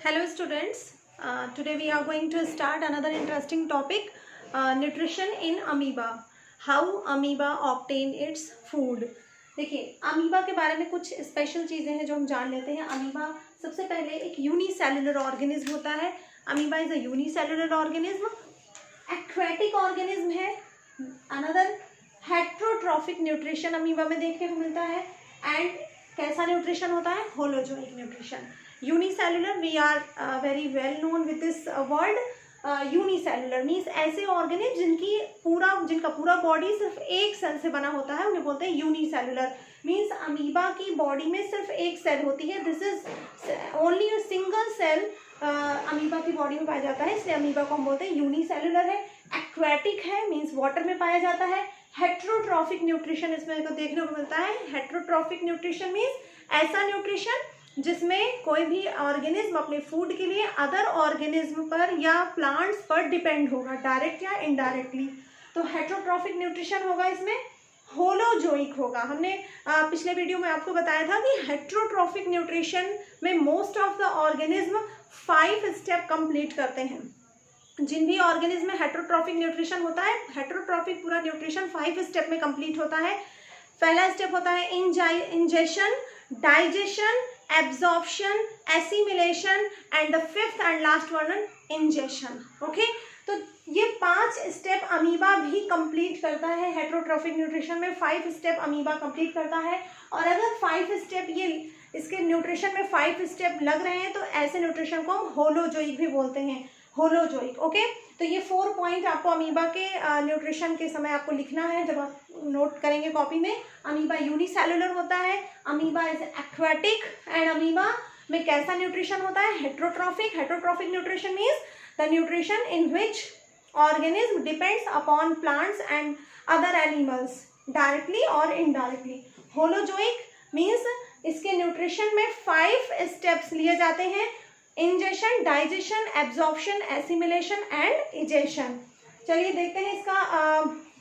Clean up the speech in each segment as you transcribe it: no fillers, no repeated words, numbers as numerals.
Hello students, today we are going to start another interesting topic, nutrition in amoeba. How amoeba obtain its food. देखिए amoeba के बारे में कुछ special चीज़ें हैं जो हम जान लेते हैं. अमीबा सबसे पहले एक यूनिसेलुलर ऑर्गेनिज्म होता है. Amoeba is a unicellular organism. Aquatic organism है. अनदर हेट्रोट्रॉफिक न्यूट्रिशन अमीबा में देखने को मिलता है. एंड कैसा न्यूट्रिशन होता है? Holozoic nutrition. Unicellular, we are very well known with this word. Unicellular means ऐसे ऑर्गेनिज्म जिनका पूरा बॉडी सिर्फ एक सेल से बना होता है, उन्हें बोलते हैं यूनिसेलुलर. मीन्स अमीबा की बॉडी में सिर्फ एक सेल होती है. This is only a single cell amoeba की बॉडी में पाया जाता है, इसलिए अमीबा को हम बोलते हैं यूनिसेलुलर है. एक्वेटिक है मीन्स वाटर में पाया जाता है. हेट्रोट्रॉफिक न्यूट्रिशन इसमें को देखने को मिलता है. हेट्रोट्रॉफिक न्यूट्रिशन मीन्स ऐसा न्यूट्रिशन जिसमें कोई भी ऑर्गेनिज्म अपने फूड के लिए अदर ऑर्गेनिज्म पर या प्लांट्स पर डिपेंड होगा, डायरेक्ट या इनडायरेक्टली. तो हेट्रोट्रॉफिक न्यूट्रिशन होगा इसमें. होलोजोइक होगा. हमने पिछले वीडियो में आपको बताया था कि हेट्रोट्रॉफिक न्यूट्रिशन में most of the organism 5 step complete करते हैं. जिन भी ऑर्गेनिज्म में हेट्रोट्रॉफिक न्यूट्रिशन होता है, हेट्रोट्रॉफिक पूरा न्यूट्रिशन 5 स्टेप में कंप्लीट होता है. पहला स्टेप होता है ingestion, digestion, absorption, assimilation and the fifth and last one ingestion. Okay, तो ये 5 स्टेप अमीबा भी कंप्लीट करता है. हेट्रोट्रॉफिक न्यूट्रिशन में 5 स्टेप अमीबा कंप्लीट करता है. और अगर 5 स्टेप ये इसके न्यूट्रिशन में 5 स्टेप लग रहे हैं तो ऐसे न्यूट्रिशन को हम होलोजोइक भी बोलते हैं. होलोजोइक. ओके, तो ये 4 पॉइंट आपको अमीबा के न्यूट्रिशन के समय आपको लिखना है जब आप नोट करेंगे कॉपी में. अमीबा यूनिसेलुलर होता है. Amoeba is aquatic. And amoeba में कैसा न्यूट्रिशन होता है? Heterotrophic. Heterotrophic nutrition means the nutrition in which organism depends upon plants and other animals directly और इनडायरेक्टली. होलोजोइक मीन्स इसके न्यूट्रिशन में 5 स्टेप्स लिए जाते हैं. Ingestion, digestion, absorption, assimilation and egestion. चलिए देखते हैं इसका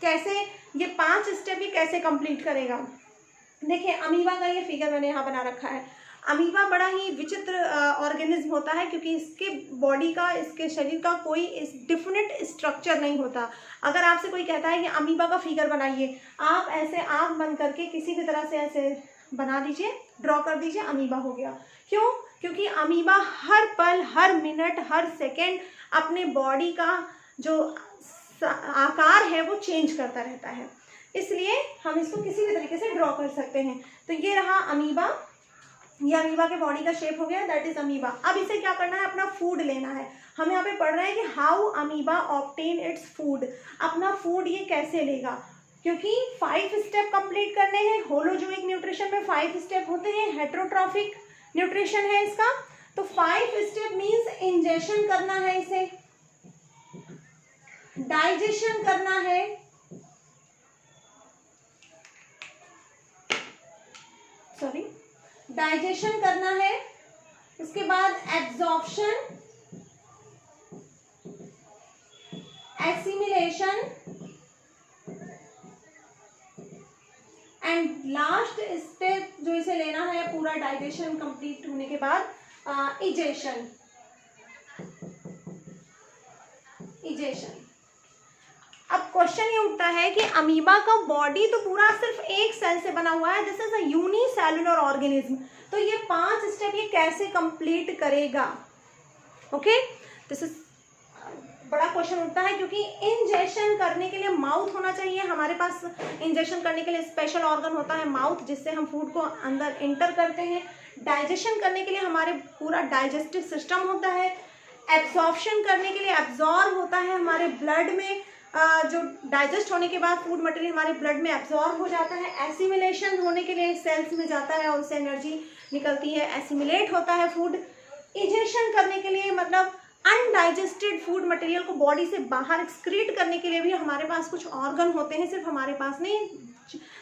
कैसे ये 5 स्टेप ही कैसे कंप्लीट करेगा. देखिए अमीबा का ये फिगर मैंने यहाँ बना रखा है. अमीबा बड़ा ही विचित्र ऑर्गेनिज्म होता है क्योंकि इसके बॉडी का, इसके शरीर का कोई डिफिनेट स्ट्रक्चर नहीं होता. अगर आपसे कोई कहता है कि अमीबा का फिगर बनाइए, आप ऐसे आँख बंद करके किसी भी तरह से ऐसे बना दीजिए, ड्रॉ कर दीजिए, अमीबा हो गया. क्यों? क्योंकि अमीबा हर पल, हर मिनट, हर सेकेंड अपने बॉडी का जो आकार है वो चेंज करता रहता है. इसलिए हम इसको किसी भी तरीके से ड्रॉ कर सकते हैं. तो ये रहा अमीबा. ये अमीबा के बॉडी का शेप हो गया, दैट इज अमीबा. अब इसे क्या करना है? अपना फूड लेना है. हम यहाँ पे पढ़ रहे हैं कि how amoeba obtain its food. अपना फूड ये कैसे लेगा? क्योंकि 5 स्टेप कंप्लीट करने हैं. होलोजोइक न्यूट्रिशन में 5 स्टेप होते हैं. हेट्रोट्रॉफिक न्यूट्रिशन है इसका. तो 5 स्टेप मीन्स इंजेशन करना है इसे, डाइजेशन करना है, डाइजेशन करना है. उसके बाद absorption, assimilation and last step जो इसे लेना है पूरा डाइजेशन कंप्लीट होने के बाद इजेशन. अब क्वेश्चन ये उठता है कि अमीबा का बॉडी तो पूरा सिर्फ एक सेल से बना हुआ है. This is a unicellular organism. तो ये 5 स्टेप ये कैसे कंप्लीट करेगा? ओके, दिस इज बड़ा क्वेश्चन उठता है क्योंकि इंजेशन करने के लिए माउथ होना चाहिए. हमारे पास इंजेशन करने के लिए स्पेशल ऑर्गन होता है माउथ, जिससे हम फूड को अंदर इंटर करते हैं. डाइजेशन करने के लिए हमारे पूरा डाइजेस्टिव सिस्टम होता है. एब्जॉर्प्शन करने के लिए एब्जॉर्ब होता है हमारे ब्लड में. जो डाइजेस्ट होने के बाद फूड मटेरियल हमारे ब्लड में एब्जॉर्ब हो जाता है. एसिमिलेशन होने के लिए सेल्स में जाता है और उससे एनर्जी निकलती है. एसिमिलेट होता है फूड. इजेशन करने के लिए मतलब अनडाइजेस्टेड फूड मटेरियल को बॉडी से बाहर एक्सक्रीट करने के लिए भी हमारे पास कुछ ऑर्गन होते हैं. सिर्फ हमारे पास नहीं,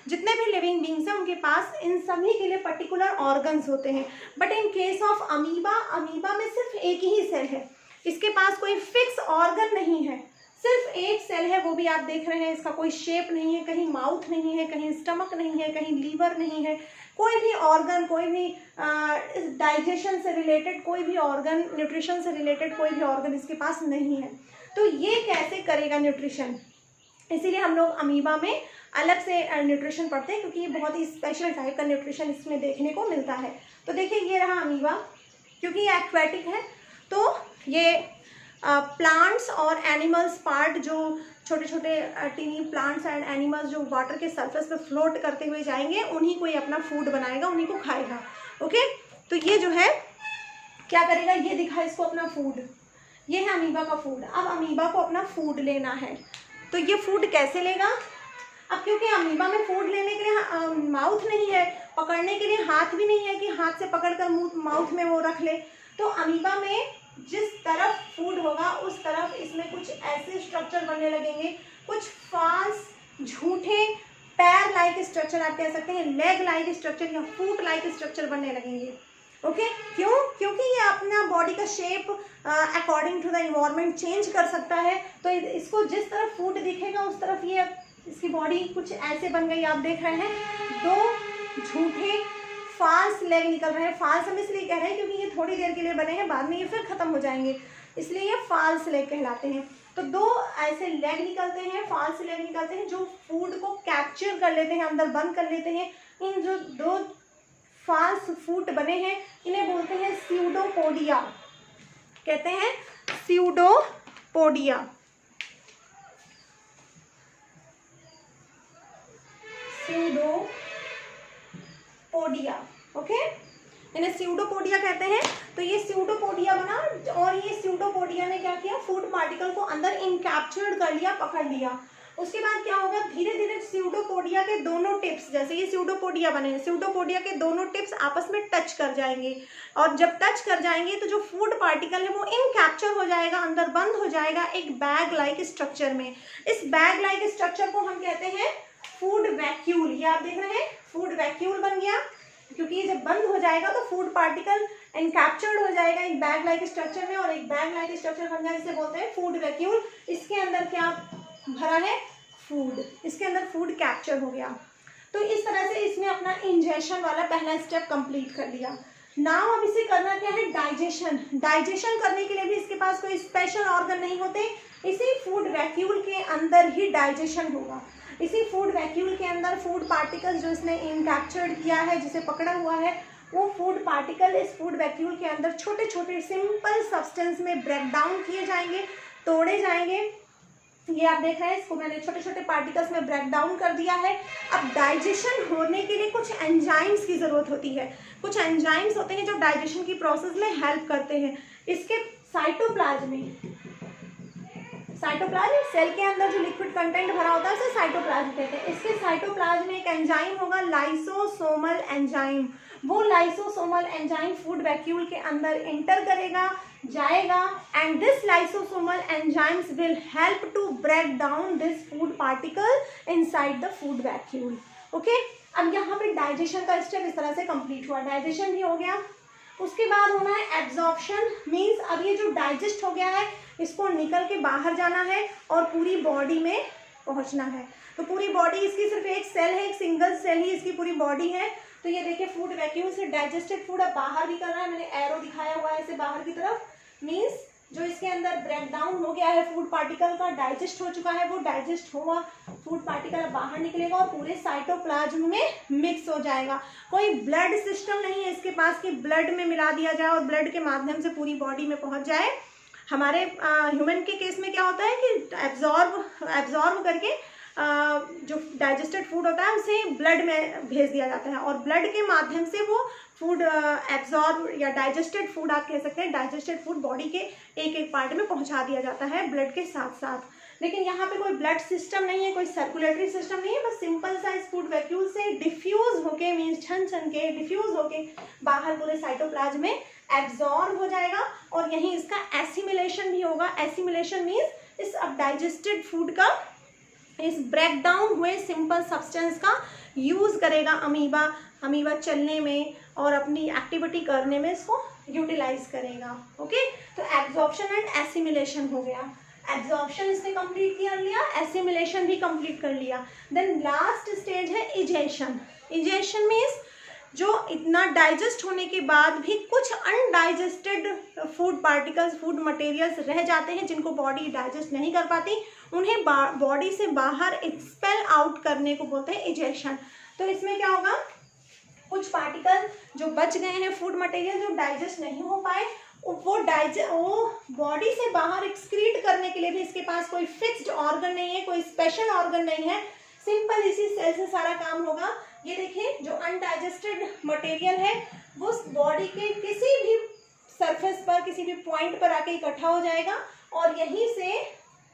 जितने भी लिविंग बींग्स हैं उनके पास इन सभी के लिए पर्टिकुलर ऑर्गन्स होते हैं. But in case of amoeba, amoeba में सिर्फ एक ही सेल है. इसके पास कोई फिक्स ऑर्गन नहीं है, सिर्फ एक सेल है. वो भी आप देख रहे हैं, इसका कोई शेप नहीं है. कहीं माउथ नहीं है, कहीं स्टमक नहीं है, कहीं लीवर नहीं है. कोई भी ऑर्गन, कोई भी डाइजेशन से रिलेटेड कोई भी ऑर्गन, न्यूट्रिशन से रिलेटेड कोई भी ऑर्गन इसके पास नहीं है। तो ये कैसे करेगा न्यूट्रिशन, इसीलिए हम लोग अमीबा में अलग से न्यूट्रिशन पढ़ते हैं, क्योंकि ये बहुत ही स्पेशल टाइप का न्यूट्रिशन इसमें देखने को मिलता है। तो देखिए ये रहा अमीबा, क्योंकि ये एक्वेटिक है तो ये प्लांट्स और एनिमल्स पार्ट, जो छोटे छोटे टीनी प्लांट्स एंड एनिमल्स जो वाटर के सरफेस पे फ्लोट करते हुए जाएंगे, उन्हीं को ये अपना फूड बनाएगा, उन्हीं को खाएगा। ओके, तो ये जो है क्या करेगा, ये दिखा इसको अपना फूड, ये है अमीबा का फूड। अब अमीबा को अपना फूड लेना है, तो ये फूड कैसे लेगा? अब क्योंकि अमीबा में फूड लेने के लिए माउथ नहीं है, पकड़ने के लिए हाथ भी नहीं है कि हाथ से पकड़कर माउथ में वो रख ले, तो अमीबा में जिस तरफ फूड होगा उस तरफ इसमें कुछ ऐसे स्ट्रक्चर बनने लगेंगे, कुछ फॉल्स, झूठे पैर लाइक स्ट्रक्चर आप कह सकते हैं, लेग लाइक स्ट्रक्चर या फूट लाइक स्ट्रक्चर बनने लगेंगे। ओके, क्यों? क्योंकि ये अपना बॉडी का shape according to the environment change कर सकता है, तो इसको जिस तरफ फूड दिखेगा उस तरफ ये इसकी बॉडी कुछ ऐसे बन गई। आप देख रहे हैं 2 झूठे फाल्स लेग निकल रहे हैं। फाल्स हम इसलिए कह रहे हैं क्योंकि ये थोड़ी देर के लिए बने हैं, बाद में ये फिर खत्म हो जाएंगे, इसलिए ये फाल्स लेग कहलाते हैं। तो 2 ऐसे लेग निकलते हैं, फाल्स लेग निकलते हैं, जो फूड को कैप्चर कर लेते हैं, अंदर बंद कर लेते हैं। इन जो 2 फाल्स फूट बने हैं इन्हें बोलते हैं स्यूडोपोडिया, कहते हैं स्यूडोपोडिया। स्यूडोपोडिया, ओके, इन्हें स्यूडोपोडिया कहते हैं। तो ये स्यूडोपोडिया बना, और ये स्यूडोपोडिया ने क्या किया, फूड पार्टिकल को अंदर इनकैप्चर्ड कर लिया, पकड़ लिया। उसके बाद क्या होगा, धीरे धीरे स्यूडोपोडिया के दोनों टिप्स, जैसे ये स्यूडोपोडिया बने हैं, स्यूडोपोडिया के दोनों टिप्स आपस में टच कर जाएंगे, और जब टच कर जाएंगे तो जो फूड पार्टिकल है वो इनकैप्चर हो जाएगा, अंदर बंद हो जाएगा एक बैग लाइक स्ट्रक्चर में। इस बैग लाइक स्ट्रक्चर को हम कहते हैं फूड वैक्यूल। ये आप देख रहे हैं फूड वैक्यूल बन गया, क्योंकि ये जब बंद हो जाएगा तो फूड पार्टिकल एनकैप्चर्ड हो जाएगा एक बैग लाइक स्ट्रक्चर में, और एक बैग लाइक स्ट्रक्चर बन जाए, इसे बोलते हैं फूड वैक्यूल। इसके अंदर क्या भरा है, फूड, इसके अंदर फूड कैप्चर हो गया। तो इस तरह से इसने अपना इंजेशन वाला पहला स्टेप कंप्लीट कर लिया। नाउ अब इसे करना क्या है, डाइजेशन। डाइजेशन करने के लिए भी इसके पास कोई स्पेशल ऑर्गन नहीं होते, इसी फूड वैक्यूल के अंदर ही डाइजेशन होगा। इसी फूड वैक्यूल के अंदर फूड पार्टिकल्स जो इसने इनकैप्चर्ड किया है, जिसे पकड़ा हुआ है, वो फूड पार्टिकल इस फूड वैक्यूल के अंदर छोटे छोटे सिंपल सब्सटेंस में ब्रेक डाउन किए जाएंगे, तोड़े जाएंगे। ये आप देख रहे हैं, इसको मैंने छोटे छोटे पार्टिकल्स में ब्रेक डाउन कर दिया है। अब डाइजेशन होने के लिए कुछ एंजाइम्स की ज़रूरत होती है। कुछ एंजाइम्स होते हैं जो डाइजेशन की प्रोसेस में हेल्प करते हैं। इसके साइटोप्लाज्म में, साइटोप्लाज्म सेल के अंदर जो लिक्विड कंटेंट भरा होता है उसे साइटोप्लाज्म कहते हैं। इसके साइटोप्लाज्म में एक एंजाइम होगा, लाइसोसोमल एंजाइम। वो लाइसोसोमल एंजाइम फूड वैक्यूल के अंदर एंटर करेगा, जाएगा, and this lysosomal enzymes will help to break down this food particle inside the food vacuole. Okay, अब यहाँ पे डाइजेशन का स्टेप इस तरह से कंप्लीट हुआ, डाइजेशन भी हो गया। उसके बाद होना है एब्जॉर्प्शन, मीन्स अब ये जो डाइजेस्ट हो गया है इसको निकल के बाहर जाना है और पूरी बॉडी में पहुंचना है। तो पूरी बॉडी इसकी सिर्फ एक सेल है, एक सिंगल सेल ही इसकी पूरी बॉडी है। तो ये देखिए फूड वैक्यूल से डाइजेस्टेड फूड अब बाहर भी कर रहा है, मैंने एरो दिखाया हुआ है इसे बाहर की तरफ, मीन्स जो इसके अंदर ब्रेक डाउन हो गया है फूड पार्टिकल का, डाइजेस्ट हो चुका है, वो डाइजेस्ट हुआ फूड पार्टिकल बाहर निकलेगा और पूरे साइटोप्लाज्म में मिक्स हो जाएगा। कोई ब्लड सिस्टम नहीं है इसके पास कि ब्लड में मिला दिया जाए और ब्लड के माध्यम से पूरी बॉडी में पहुंच जाए। हमारे ह्यूमन के केस में क्या होता है कि एब्जॉर्ब करके जो डाइजेस्टेड फूड होता है उसे ब्लड में भेज दिया जाता है और ब्लड के माध्यम से वो फूड एब्जॉर्ब या डाइजेस्टेड फूड आप कह सकते हैं, डाइजेस्टेड फूड बॉडी के एक एक पार्ट में पहुंचा दिया जाता है ब्लड के साथ साथ। लेकिन यहाँ पे कोई ब्लड सिस्टम नहीं है, कोई सर्कुलेटरी सिस्टम नहीं है, बस सिंपल सा इस फूड वैक्यूल से डिफ्यूज होके, मीन्स छन छन के डिफ्यूज होके बाहर पूरे साइटोप्लाज्म में एब्जॉर्ब हो जाएगा और यहीं इसका एसिमिलेशन भी होगा। एसिमिलेशन मीन्स इस अब डाइजेस्टेड फूड का, इस ब्रेक डाउन हुए सिंपल सब्सटेंस का यूज़ करेगा अमीबा चलने में और अपनी एक्टिविटी करने में इसको यूटिलाइज करेगा। ओके, तो एब्जॉर्प्शन एंड एसिमिलेशन हो गया। एब्जॉर्प्शन इसने कंप्लीट कर लिया, एसिमिलेशन भी कंप्लीट कर लिया। देन लास्ट स्टेज है इजेशन। इजेशन मीन्स जो इतना डाइजेस्ट होने के बाद भी कुछ undigested food particles, food materials रह जाते हैं जिनको बॉडी डाइजेस्ट नहीं कर पाती, उन्हें बॉडी से बाहर एक्सपेल आउट करने को बोलते हैं इजेशन। तो इसमें क्या होगा, कुछ पार्टिकल जो बच गए हैं, फूड मटेरियल जो डाइजेस्ट नहीं हो पाए, वो बॉडी से बाहर एक्सक्रीट करने के लिए भी इसके पास कोई फिक्स्ड ऑर्गन नहीं है, कोई स्पेशल ऑर्गन नहीं है, सिंपल इसी सेल से सारा काम होगा। ये देखिए, जो अनडाइजेस्टेड मटेरियल है वो बॉडी के किसी भी सरफेस पर, किसी भी पॉइंट पर आके इकट्ठा हो जाएगा और यहीं से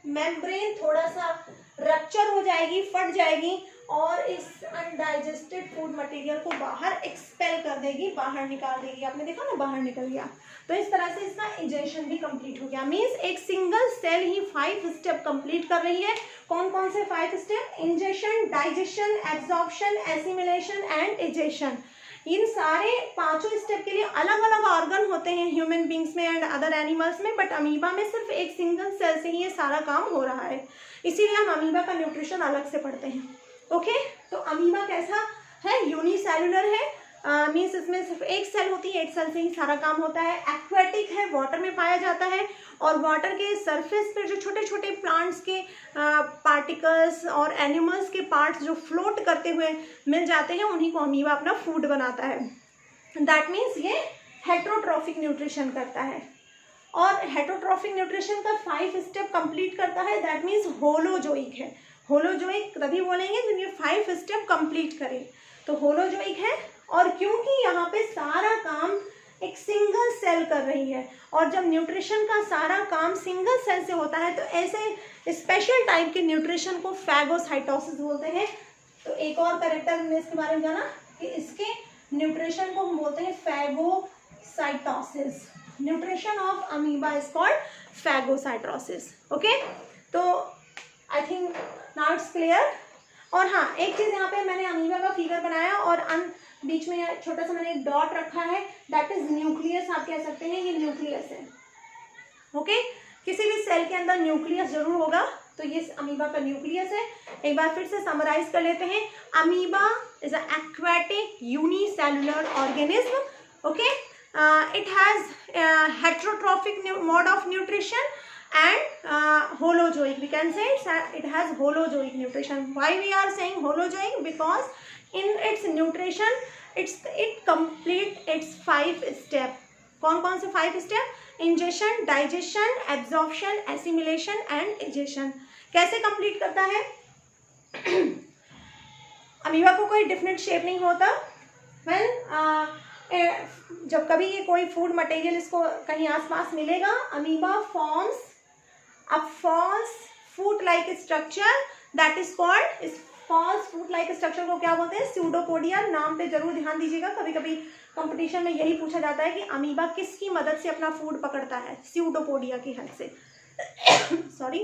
मेम्ब्रेन थोड़ा सा रप्चर हो जाएगी, फट जाएगी और इस अनडाइजेस्टेड फूड मटेरियल को बाहर एक्सपेल कर देगी, बाहर निकाल देगी। आपने देखा ना, बाहर निकल गया। तो इस तरह से इसका इजेशन भी कंप्लीट हो गया। मीन्स एक सिंगल सेल ही 5 स्टेप कंप्लीट कर रही है। कौन कौन से 5 step? Ingestion, digestion, absorption, assimilation and egestion. इन सारे 5 स्टेप के लिए अलग अलग ऑर्गन होते हैं ह्यूमन बींग्स में एंड अदर एनिमल्स में, बट अमीबा में सिर्फ एक सिंगल सेल से ही ये सारा काम हो रहा है। इसीलिए हम अमीबा का न्यूट्रिशन अलग से पढ़ते हैं। ओके, तो अमीबा कैसा है? यूनिसेलुलर है, मीन्स इसमें सिर्फ एक सेल होती है, एक सेल से ही सारा काम होता है। एक्वेटिक है, वाटर में पाया जाता है और वाटर के सरफेस पर जो छोटे छोटे प्लांट्स के पार्टिकल्स और एनिमल्स के पार्ट्स जो फ्लोट करते हुए मिल जाते हैं, उन्हीं को अमीबा अपना फूड बनाता है। दैट मीन्स ये हेटरोट्रॉफिक न्यूट्रिशन करता है और हेटरोट्रॉफिक न्यूट्रिशन का 5 स्टेप कंप्लीट करता है। दैट मीन्स होलोजोइक है। होलोजोइक तभी बोलेंगे जब ये 5 स्टेप कंप्लीट करें, तो होलोजोइक है। और क्योंकि यहाँ पे सारा काम एक सिंगल सेल कर रही है और जब न्यूट्रिशन का सारा काम सिंगल सेल से होता है तो ऐसे स्पेशल टाइप के न्यूट्रिशन को फैगोसाइटोसिस बोलते हैं। तो एक और करेक्टर हमने इसके बारे में जाना कि इसके न्यूट्रिशन को हम बोलते हैं phagocytosis. Nutrition of amoeba is called phagocytosis. Okay, तो I think now it's clear. और हाँ, एक चीज़ यहाँ पे मैंने अमीबा का फिगर बनाया और बीच में छोटा सा मैंने एक डॉट रखा है, दैट इज न्यूक्लियस। आप कह सकते हैं ये न्यूक्लियस है। ओके, किसी भी सेल के अंदर न्यूक्लियस जरूर होगा, तो ये अमीबा का न्यूक्लियस है। एक बार फिर से समराइज कर लेते हैं। Amoeba is a aquatic unicellular organism. Okay, it has heterotrophic mode of nutrition and holozoic. We can say it has holozoic nutrition. Why we are saying holozoic? Because in its nutrition it complete its 5 step. कौन कौन से 5 step? ingestion, digestion, absorption, assimilation and ejection. कैसे complete करता है? Amoeba को कोई different shape नहीं होता। जब कभी ये कोई फूड मटेरियल इसको कहीं आसपास मिलेगा, amoeba forms a false fruit-like structure that is called, इस false fruit-like structure को क्या बोलते हैं? स्यूडोपोडिया। नाम पे जरूर ध्यान दीजिएगा, कभी कभी कंपटीशन में यही पूछा जाता है कि अमीबा किसकी मदद से अपना फूड पकड़ता है? स्यूडोपोडिया की हेल्प से। सॉरी।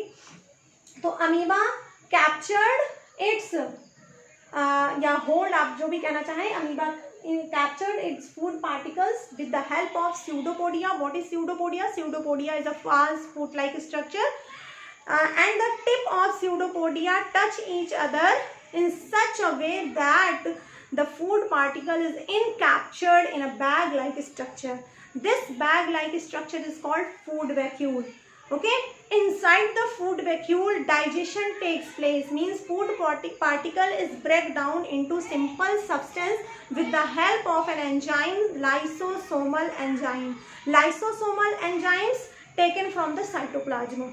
तो अमीबा कैप्चर्ड इट्स या होल्ड, आप जो भी कहना चाहें, amoeba captured its food particles with the help of pseudopodia. What is pseudopodia? Pseudopodia is a false fruit-like structure, and the tip of pseudopodia touch each other in such a way that the food particle is encaptured in a bag-like structure. This bag-like structure is called food vacuole. Okay, inside the food vacuole digestion takes place, means food particle is break down into simple substance with the help of an enzyme, lysosomal enzyme. Lysosomal enzymes taken from the cytoplasm.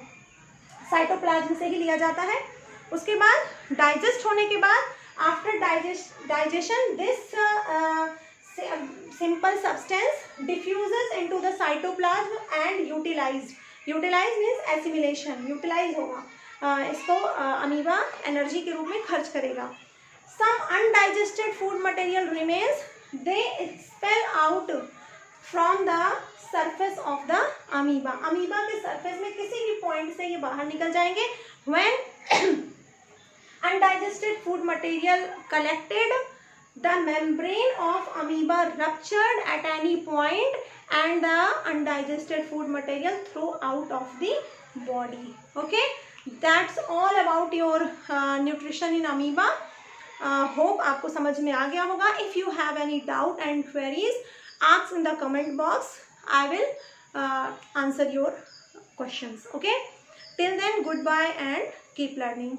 Cytoplasm से ही लिया जाता है। उसके बाद digest होने के बाद, after digestion this simple substance diffuses into the cytoplasm and utilized. Utilize means assimilation. Utilize होगा, इसको अमीबा एनर्जी के रूप में खर्च करेगा। Some undigested food material remains. They expel out from the surface of the amoeba. Amoeba के surface में किसी भी पॉइंट से ये बाहर निकल जाएंगे। When undigested food material collected, the membrane of amoeba ruptured at any point and the undigested food material throw out of the body. Okay, that's all about your nutrition in amoeba. Hope आपको समझ में आ गया होगा. If you have any doubt and queries, ask in the comment box. I will answer your questions. Okay, till then, goodbye and keep learning.